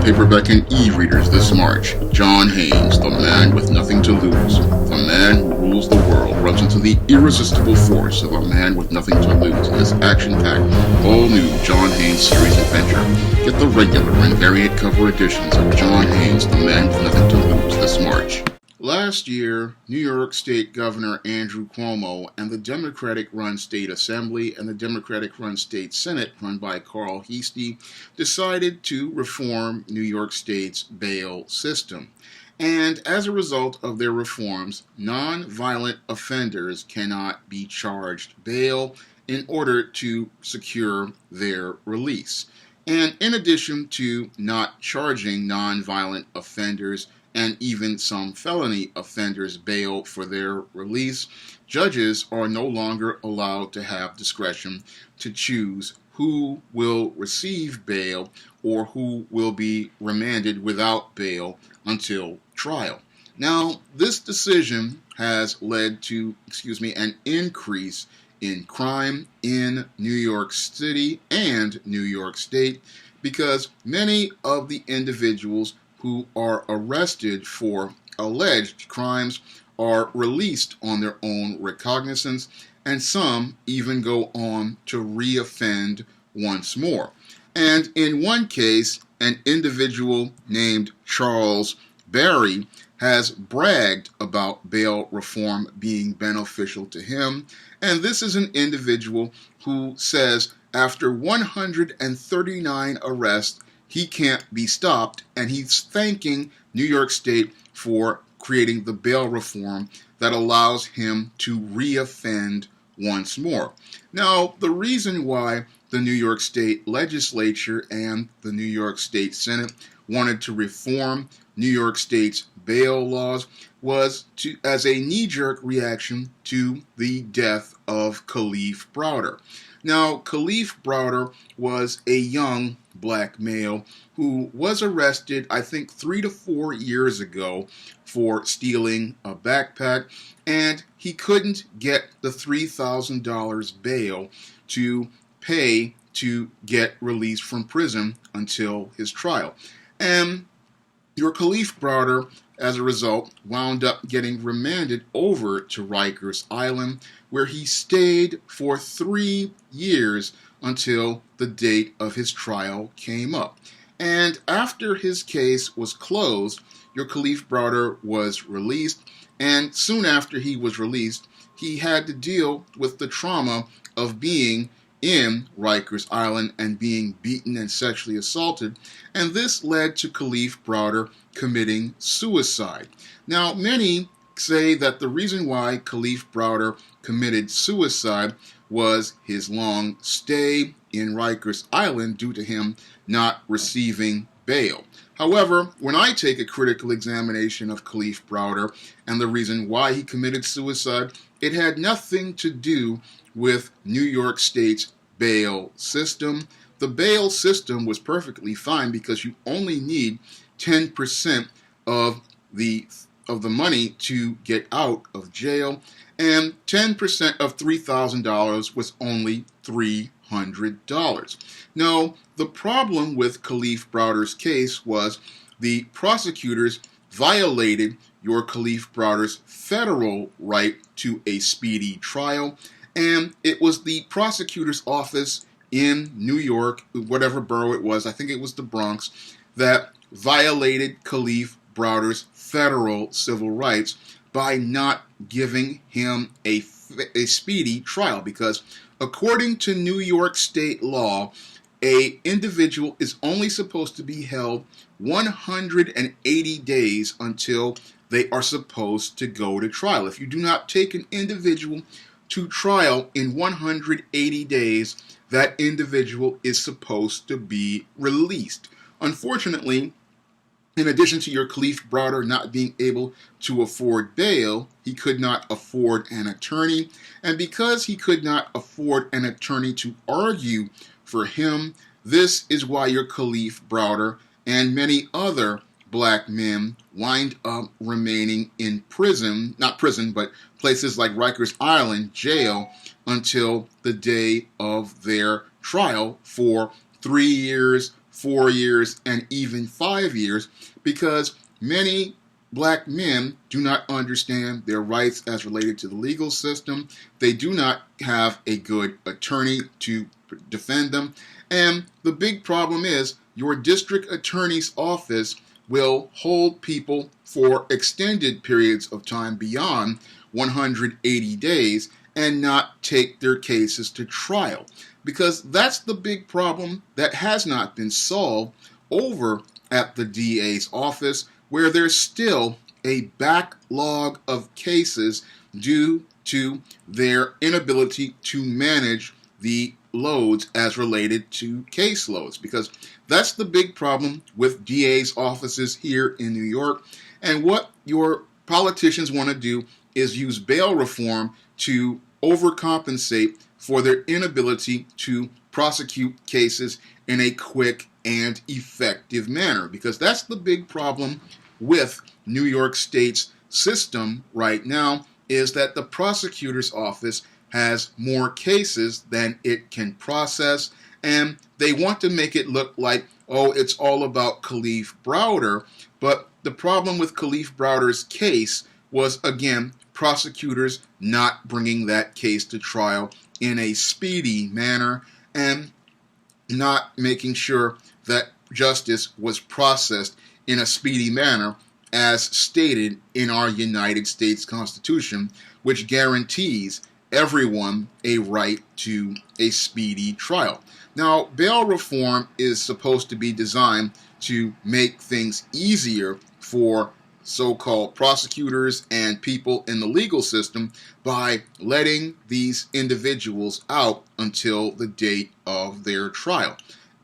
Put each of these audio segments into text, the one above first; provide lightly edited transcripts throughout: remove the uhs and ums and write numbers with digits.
paperback and e-readers this March. John Haynes, the man with nothing to lose. The man who rules the world runs into the irresistible force of a man with nothing to lose in this action-packed, all-new John Haynes series adventure. Get the regular and variant cover editions of John Haynes, the man with nothing to lose this March. Last year, New York State Governor Andrew Cuomo and the Democratic-run State Assembly and the Democratic-run State Senate, run by Carl Heastie, decided to reform New York State's bail system. And as a result of their reforms, non-violent offenders cannot be charged bail in order to secure their release. And in addition to not charging non-violent offenders and even some felony offenders bail for their release, judges are no longer allowed to have discretion to choose who will receive bail or who will be remanded without bail until trial. Now, this decision has led to, an increase in crime in New York City and New York State because many of the individuals who are arrested for alleged crimes are released on their own recognizance, and some even go on to reoffend once more. And in one case, an individual named Charles Barry has bragged about bail reform being beneficial to him, and this is an individual who says after 139 arrests, he can't be stopped, and he's thanking New York State for creating the bail reform that allows him to reoffend once more. Now, the reason why the New York State Legislature and the New York State Senate wanted to reform New York State's bail laws was as a knee-jerk reaction to the death of Kalief Browder. Now, Kalief Browder was a young black male who was arrested, I think, 3 to 4 years ago for stealing a backpack, and he couldn't get the $3,000 bail to pay to get released from prison until his trial. And your Kalief Browder, as a result, wound up getting remanded over to Rikers Island, where he stayed for 3 years until the date of his trial came up. And after his case was closed, your Kalief Browder was released, and soon after he was released, he had to deal with the trauma of being in Rikers Island and being beaten and sexually assaulted, and this led to Kalief Browder committing suicide. Now, many say that the reason why Kalief Browder committed suicide was his long stay in Rikers Island due to him not receiving bail. However, when I take a critical examination of Kalief Browder and the reason why he committed suicide, it had nothing to do with New York State's bail system. The bail system was perfectly fine because you only need 10% of the money to get out of jail, and 10% of $3,000 was only $300. Now, the problem with Kalief Browder's case was the prosecutors violated your Kalief Browder's federal right to a speedy trial, and it was the prosecutor's office in New York, whatever borough it was, I think it was the Bronx, that violated Kalief Browder's federal civil rights by not giving him a speedy trial, because according to New York State law, an individual is only supposed to be held 180 days until they are supposed to go to trial. If you do not take an individual to trial in 180 days, that individual is supposed to be released. Unfortunately, in addition to your Kalief Browder not being able to afford bail, he could not afford an attorney. And because he could not afford an attorney to argue for him, this is why your Kalief Browder and many other black men wind up remaining in prison, not prison, but places like Rikers Island jail until the day of their trial for 3 years, 4 years, and even 5 years, because many black men do not understand their rights as related to the legal system. They do not have a good attorney to defend them. And the big problem is your district attorney's office will hold people for extended periods of time beyond 180 days and not take their cases to trial. Because that's the big problem that has not been solved over at the DA's office, where there's still a backlog of cases due to their inability to manage the loads as related to caseloads. Because that's the big problem with DA's offices here in New York. And what your politicians want to do is use bail reform to overcompensate for their inability to prosecute cases in a quick and effective manner. Because that's the big problem with New York State's system right now, is that the prosecutor's office has more cases than it can process, and they want to make it look like, oh, it's all about Kalief Browder. But the problem with Kalief Browder's case was, again, prosecutors not bringing that case to trial in a speedy manner and not making sure that justice was processed in a speedy manner as stated in our United States Constitution, which guarantees everyone a right to a speedy trial. Now, bail reform is supposed to be designed to make things easier for so-called prosecutors and people in the legal system by letting these individuals out until the date of their trial.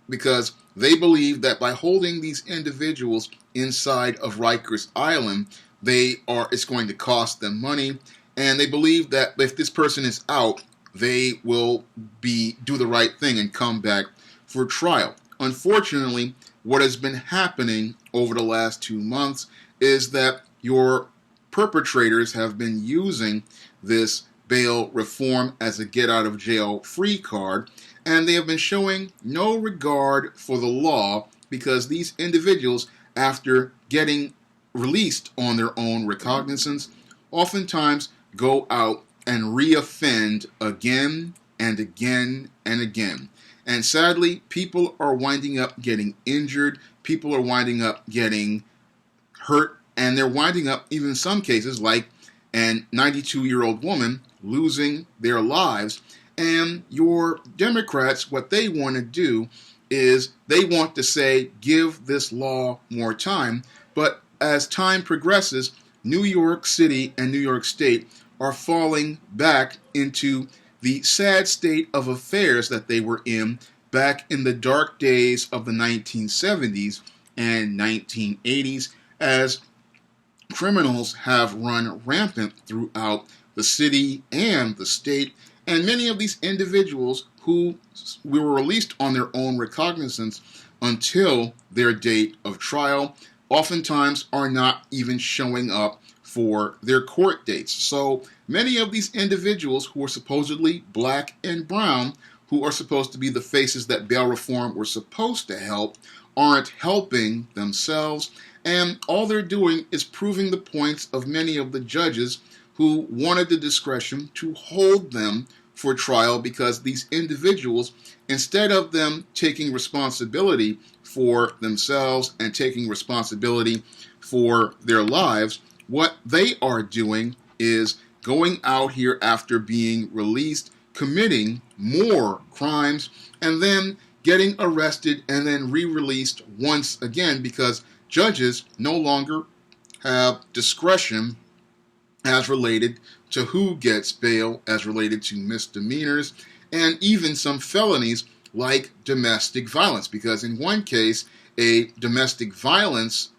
Because they believe that by holding these individuals inside of Rikers Island, it's going to cost them money, and they believe that if this person is out, they will do the right thing and come back for trial. Unfortunately, what has been happening over the last 2 months is that your perpetrators have been using this bail reform as a get-out-of-jail-free card, and they have been showing no regard for the law, because these individuals, after getting released on their own recognizance, oftentimes go out and reoffend again and again and again. And sadly, people are winding up getting injured, people are winding up getting hurt, and they're winding up, even in some cases, like an 92-year-old woman losing their lives. And your Democrats, what they want to do is they want to say, give this law more time. But as time progresses, New York City and New York State are falling back into the sad state of affairs that they were in back in the dark days of the 1970s and 1980s, as criminals have run rampant throughout the city and the state. And many of these individuals who were released on their own recognizance until their date of trial oftentimes are not even showing up for their court dates. So many of these individuals who are supposedly black and brown, who are supposed to be the faces that bail reform were supposed to help, aren't helping themselves. And all they're doing is proving the points of many of the judges who wanted the discretion to hold them for trial, because these individuals, instead of them taking responsibility for themselves and taking responsibility for their lives, what they are doing is going out here after being released, committing more crimes, and then getting arrested and then re-released once again, because judges no longer have discretion as related to who gets bail as related to misdemeanors and even some felonies like domestic violence. Because in one case, a domestic violence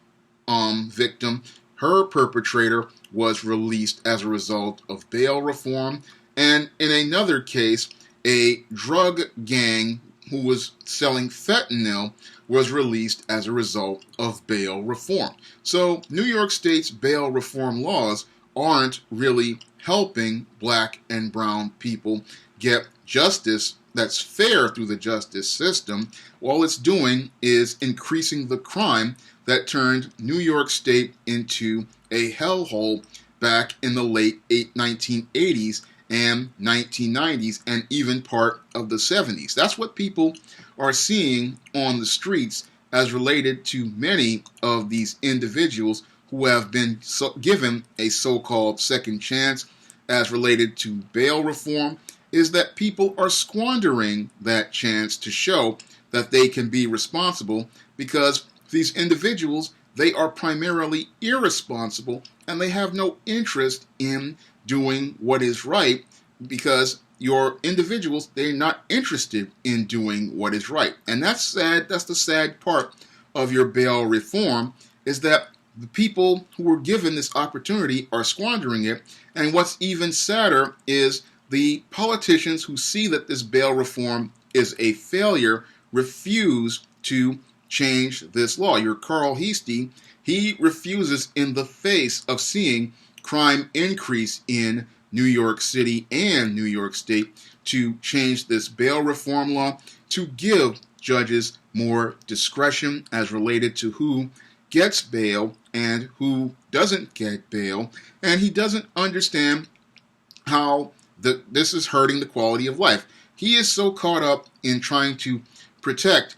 victim, her perpetrator was released as a result of bail reform. And in another case, a drug gang who was selling fentanyl was released as a result of bail reform. So New York State's bail reform laws aren't really helping black and brown people get justice that's fair through the justice system, all it's doing is increasing the crime that turned New York State into a hellhole back in the late 1980s and 1990s and even part of the 70s. That's what people are seeing on the streets as related to many of these individuals who have been given a so-called second chance as related to bail reform, is that people are squandering that chance to show that they can be responsible, because these individuals, they are primarily irresponsible and they have no interest in doing what is right, because your individuals, they're not interested in doing what is right. And that's sad. That's the sad part of your bail reform, is that the people who were given this opportunity are squandering it. And what's even sadder is the politicians who see that this bail reform is a failure refuse to change this law. Your Carl Heastie, he refuses in the face of seeing crime increase in New York City and New York State to change this bail reform law, to give judges more discretion as related to who gets bail and who doesn't get bail. And he doesn't understand how this is hurting the quality of life. He is so caught up in trying to protect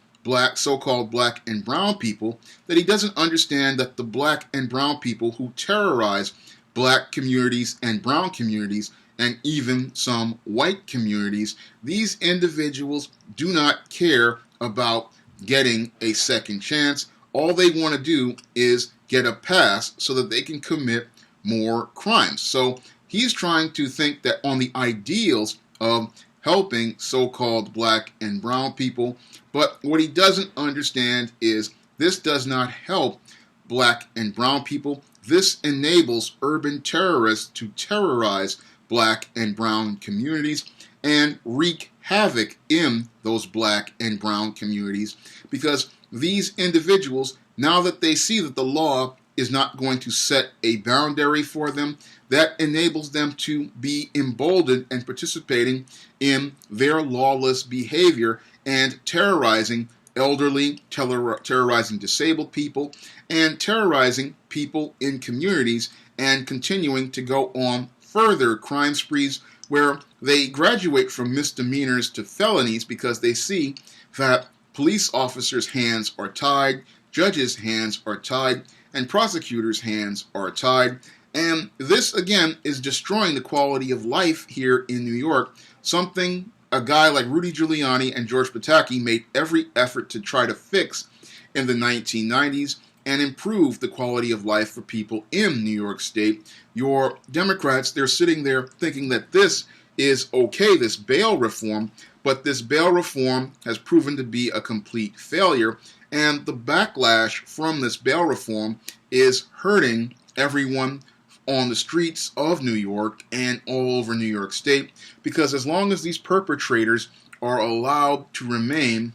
so-called black and brown people that he doesn't understand that the black and brown people who terrorize black communities and brown communities and even some white communities, these individuals do not care about getting a second chance. All they want to do is get a pass so that they can commit more crimes. So he's trying to think that on the ideals of helping so-called black and brown people, but what he doesn't understand is this does not help black and brown people. This enables urban terrorists to terrorize black and brown communities and wreak havoc in those black and brown communities, because these individuals, now that they see that the law is not going to set a boundary for them, that enables them to be emboldened and participating in their lawless behavior and terrorizing elderly, terrorizing disabled people, and terrorizing people in communities, and continuing to go on further crime sprees where they graduate from misdemeanors to felonies because they see that police officers' hands are tied, judges' hands are tied, and prosecutors' hands are tied. And this, again, is destroying the quality of life here in New York, something a guy like Rudy Giuliani and George Pataki made every effort to try to fix in the 1990s and improve the quality of life for people in New York State. Your Democrats, they're sitting there thinking that this is okay, this bail reform, but this bail reform has proven to be a complete failure, and the backlash from this bail reform is hurting everyone on the streets of New York and all over New York State, because as long as these perpetrators are allowed to remain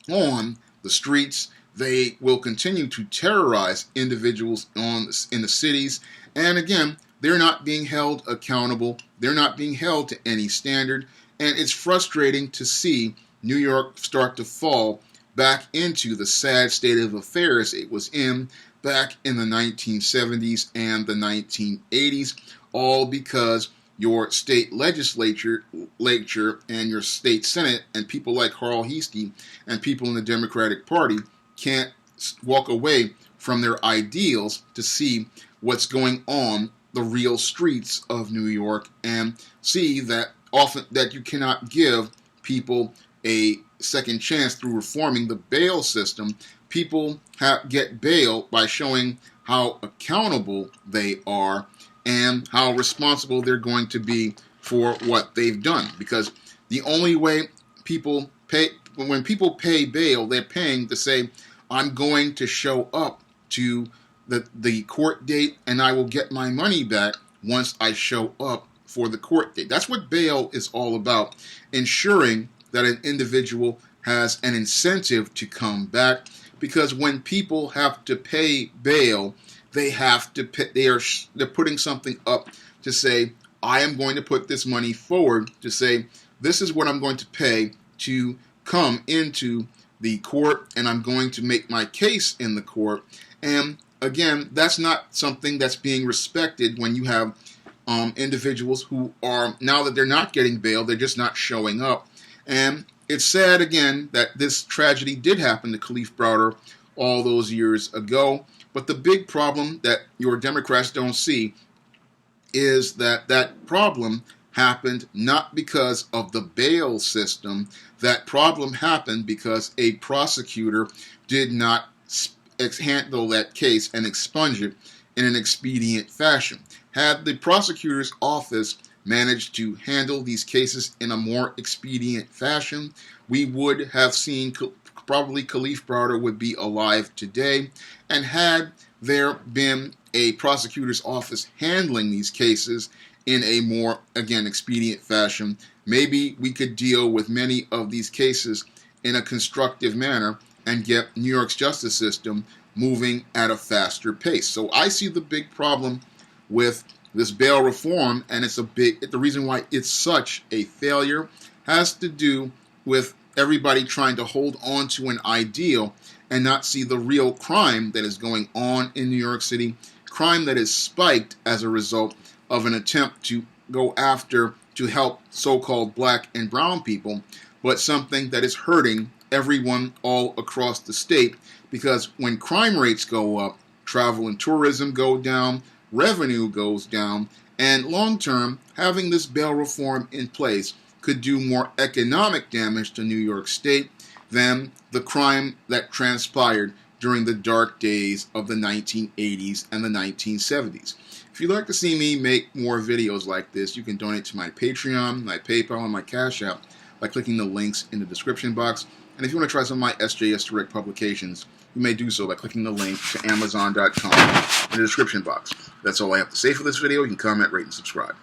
on the streets, they will continue to terrorize individuals in the cities. And again, they're not being held accountable. They're not being held to any standard. And it's frustrating to see New York start to fall back into the sad state of affairs it was in back in the 1970s and the 1980s, all because your state legislature and your state senate and people like Carl Heastie and people in the Democratic Party can't walk away from their ideals to see what's going on the real streets of New York and see that often that you cannot give people a second chance through reforming the bail system. People get bail by showing how accountable they are and how responsible they're going to be for what they've done. Because the only way people pay, when people pay bail, they're paying to say, I'm going to show up to the court date and I will get my money back once I show up for the court date. That's what bail is all about, ensuring that an individual has an incentive to come back. Because when people have to pay bail, they have to pay, they're putting something up to say, I am going to put this money forward to say, this is what I'm going to pay to come into the court, and I'm going to make my case in the court. And again, that's not something that's being respected when you have individuals who are, now that they're not getting bail, they're just not showing up. And it's sad, again, that this tragedy did happen to Kalief Browder all those years ago. But the big problem that your Democrats don't see is that that problem happened not because of the bail system. That problem happened because a prosecutor did not handle that case and expunge it in an expedient fashion. Had the prosecutor's office managed to handle these cases in a more expedient fashion, we would have seen probably Kalief Browder would be alive today. And had there been a prosecutor's office handling these cases in a more, again, expedient fashion, maybe we could deal with many of these cases in a constructive manner and get New York's justice system moving at a faster pace. So I see the big problem with this bail reform, and the reason why it's such a failure has to do with everybody trying to hold on to an ideal and not see the real crime that is going on in New York City, crime that is spiked as a result of an attempt to go after, to help so-called black and brown people, but something that is hurting everyone all across the state, because when crime rates go up, travel and tourism go down, revenue goes down, and long-term, having this bail reform in place could do more economic damage to New York State than the crime that transpired during the dark days of the 1980s and the 1970s. If you'd like to see me make more videos like this, you can donate to my Patreon, my PayPal, and my Cash App by clicking the links in the description box. And if you want to try some of my SJS Direct publications, you may do so by clicking the link to Amazon.com in the description box. That's all I have to say for this video. You can comment, rate, and subscribe.